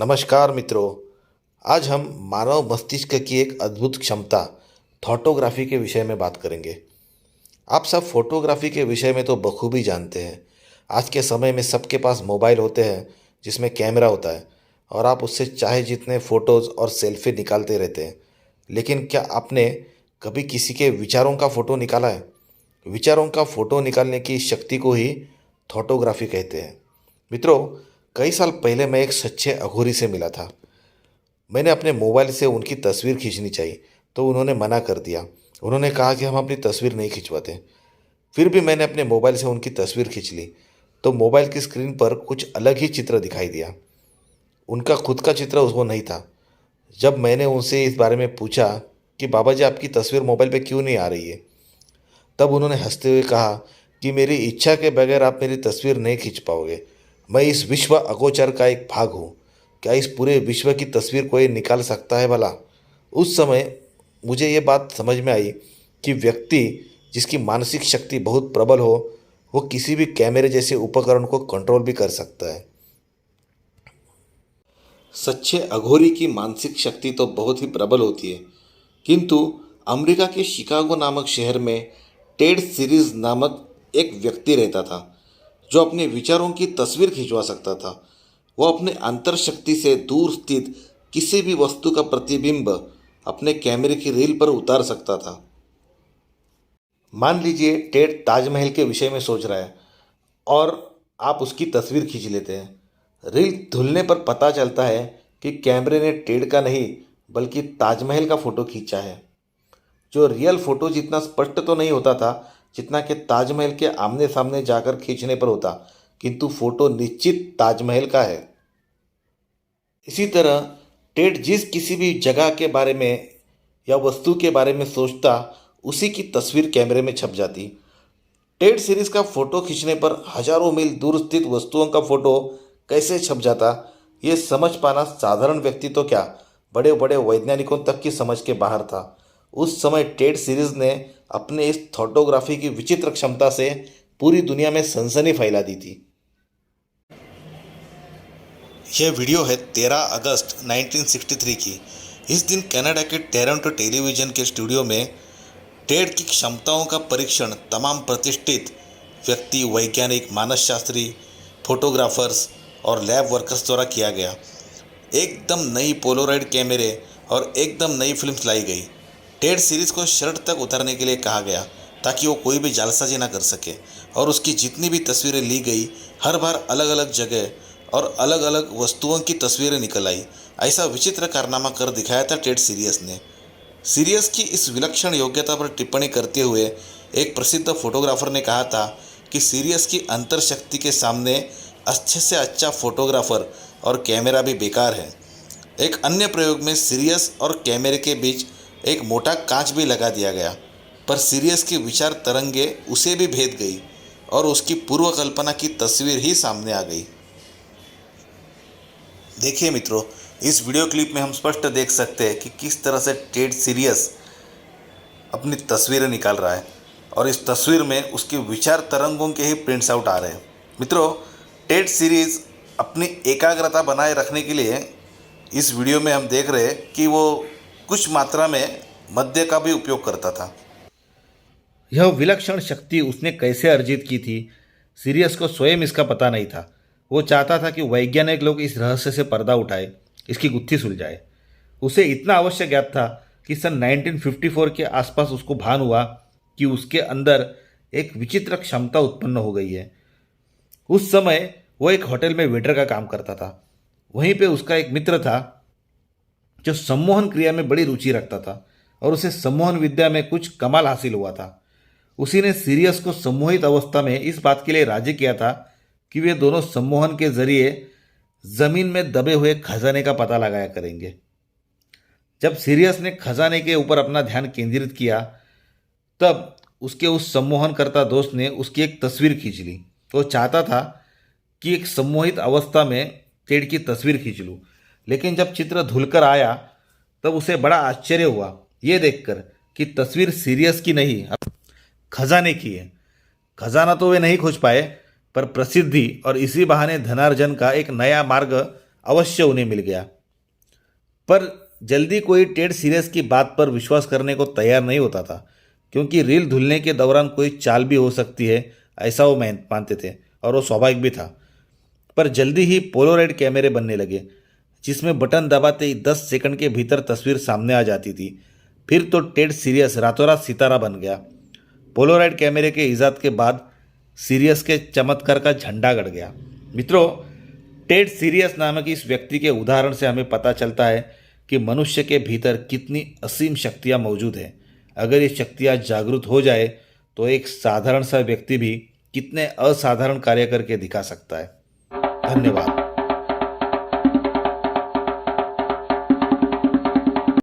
नमस्कार मित्रों। आज हम मानव मस्तिष्क की एक अद्भुत क्षमता फोटोग्राफी के विषय में बात करेंगे। आप सब फोटोग्राफी के विषय में तो बखूबी जानते हैं। आज के समय में सबके पास मोबाइल होते हैं जिसमें कैमरा होता है और आप उससे चाहे जितने फ़ोटोज़ और सेल्फी निकालते रहते हैं। लेकिन क्या आपने कभी किसी के विचारों का फ़ोटो निकाला है? विचारों का फ़ोटो निकालने की शक्ति को ही फोटोग्राफी कहते हैं। मित्रों, कई साल पहले मैं एक सच्चे अघोरी से मिला था। मैंने अपने मोबाइल से उनकी तस्वीर खींचनी चाहिए तो उन्होंने मना कर दिया। उन्होंने कहा कि हम अपनी तस्वीर नहीं खिंचवाते। फिर भी मैंने अपने मोबाइल से उनकी तस्वीर खींच ली तो मोबाइल की स्क्रीन पर कुछ अलग ही चित्र दिखाई दिया। उनका खुद का चित्र वो नहीं था। जब मैंने उनसे इस बारे में पूछा कि बाबा जी, आपकी तस्वीर मोबाइल पे क्यों नहीं आ रही है, तब उन्होंने हंसते हुए कहा कि मेरी इच्छा के बगैर आप मेरी तस्वीर नहीं खींच पाओगे। मैं इस विश्व अगोचर का एक भाग हूँ। क्या इस पूरे विश्व की तस्वीर कोई निकाल सकता है भला? उस समय मुझे ये बात समझ में आई कि व्यक्ति जिसकी मानसिक शक्ति बहुत प्रबल हो वो किसी भी कैमरे जैसे उपकरण को कंट्रोल भी कर सकता है। सच्चे अघोरी की मानसिक शक्ति तो बहुत ही प्रबल होती है, किंतु अमेरिका के शिकागो नामक शहर में टेड सीरीज नामक एक व्यक्ति रहता था जो अपने विचारों की तस्वीर खिंचवा सकता था। वो अपने अंतर शक्ति से दूर स्थित किसी भी वस्तु का प्रतिबिंब अपने कैमरे की रील पर उतार सकता था। मान लीजिए टेड ताजमहल के विषय में सोच रहा है और आप उसकी तस्वीर खींच लेते हैं। रील धुलने पर पता चलता है कि कैमरे ने टेड का नहीं बल्कि ताजमहल का फ़ोटो खींचा है। जो रियल फ़ोटो जितना स्पष्ट तो नहीं होता था जितना कि ताजमहल के आमने सामने जाकर खींचने पर होता, किंतु फ़ोटो निश्चित ताजमहल का है। इसी तरह टेड जिस किसी भी जगह के बारे में या वस्तु के बारे में सोचता उसी की तस्वीर कैमरे में छप जाती। टेड सीरीज का फोटो खींचने पर हजारों मील दूर स्थित वस्तुओं का फोटो कैसे छप जाता, ये समझ पाना साधारण व्यक्ति तो क्या, बड़े बड़े वैज्ञानिकों तक की समझ के बाहर था। उस समय टेड सीरीज ने अपने इस फोटोग्राफी की विचित्र क्षमता से पूरी दुनिया में सनसनी फैला दी थी। यह वीडियो है 13 अगस्त 1963 की। इस दिन कनाडा के टोरंटो टेलीविज़न के स्टूडियो में टेड की क्षमताओं का परीक्षण तमाम प्रतिष्ठित व्यक्ति, वैज्ञानिक, मानसशास्त्री, फोटोग्राफर्स और लैब वर्कर्स द्वारा किया गया। एकदम नई पोलोराइड कैमरे और एकदम नई फिल्म्स लाई गई। टेड सीरीज़ को शर्ट तक उतारने के लिए कहा गया ताकि वो कोई भी जालसाजी ना कर सके, और उसकी जितनी भी तस्वीरें ली गई हर बार अलग अलग जगह और अलग अलग वस्तुओं की तस्वीरें निकल आई। ऐसा विचित्र कारनामा कर दिखाया था टेड सीरियस ने। सीरियस की इस विलक्षण योग्यता पर टिप्पणी करते हुए एक प्रसिद्ध फोटोग्राफर ने कहा था कि सीरियस की अंतर शक्ति के सामने अच्छे से अच्छा फोटोग्राफर और कैमरा भी बेकार है। एक अन्य प्रयोग में सीरियस और कैमरे के बीच एक मोटा कांच भी लगा दिया गया, पर सीरियस की विचार तरंगे उसे भी भेद गई और उसकी पूर्व कल्पना की तस्वीर ही सामने आ गई। देखिए मित्रों, इस वीडियो क्लिप में हम स्पष्ट देख सकते हैं कि किस तरह से टेड सीरियस अपनी तस्वीरें निकाल रहा है और इस तस्वीर में उसके विचार तरंगों के ही प्रिंट्स आउट आ रहे हैं। मित्रों, टेड सीरीज अपनी एकाग्रता बनाए रखने के लिए इस वीडियो में हम देख रहे हैं कि वो कुछ मात्रा में मद्य का भी उपयोग करता था। यह विलक्षण शक्ति उसने कैसे अर्जित की थी, सीरियस को स्वयं इसका पता नहीं था। वो चाहता था कि वैज्ञानिक लोग इस रहस्य से पर्दा उठाए, इसकी गुत्थी सुलझाए। उसे इतना अवश्य ज्ञात था कि सन 1954 के आसपास उसको भान हुआ कि उसके अंदर एक विचित्र क्षमता उत्पन्न हो गई है। उस समय वो एक होटल में वेटर का काम करता था। वहीं पे उसका एक मित्र था जो सम्मोहन क्रिया में बड़ी रुचि रखता था और उसे सम्मोहन विद्या में कुछ कमाल हासिल हुआ था। उसी ने सीरियस को सम्मोहित अवस्था में इस बात के लिए राजी किया था कि वे दोनों सम्मोहन के जरिए जमीन में दबे हुए खजाने का पता लगाया करेंगे। जब सीरियस ने खजाने के ऊपर अपना ध्यान केंद्रित किया तब उसके उस सम्मोहनकर्ता दोस्त ने उसकी एक तस्वीर खींच ली। वो चाहता था कि एक सम्मोहित अवस्था में टेड की तस्वीर खींच लूँ, लेकिन जब चित्र धुलकर आया तब उसे बड़ा आश्चर्य हुआ ये देखकर कि तस्वीर सीरियस की नहीं, खजाने की है। खजाना तो वे नहीं खोज पाए, पर प्रसिद्धि और इसी बहाने धनार्जन का एक नया मार्ग अवश्य उन्हें मिल गया। पर जल्दी कोई टेड सीरियस की बात पर विश्वास करने को तैयार नहीं होता था, क्योंकि रील धुलने के दौरान कोई चाल भी हो सकती है, ऐसा वो मानते थे, और वो स्वाभाविक भी था। पर जल्दी ही पोलोराइड कैमरे बनने लगे, जिसमें बटन दबाते ही 10 सेकंड के भीतर तस्वीर सामने आ जाती थी। फिर तो टेड सीरियस रातों रात सितारा बन गया। पोलोराइड कैमरे के इजाद के बाद सीरियस के चमत्कार का झंडा गड़ गया। मित्रों, टेड सीरियस नामक इस व्यक्ति के उदाहरण से हमें पता चलता है कि मनुष्य के भीतर कितनी असीम शक्तियाँ मौजूद हैं। अगर ये शक्तियाँ जागृत हो जाए तो एक साधारण सा व्यक्ति भी कितने असाधारण कार्य करके दिखा सकता है। धन्यवाद।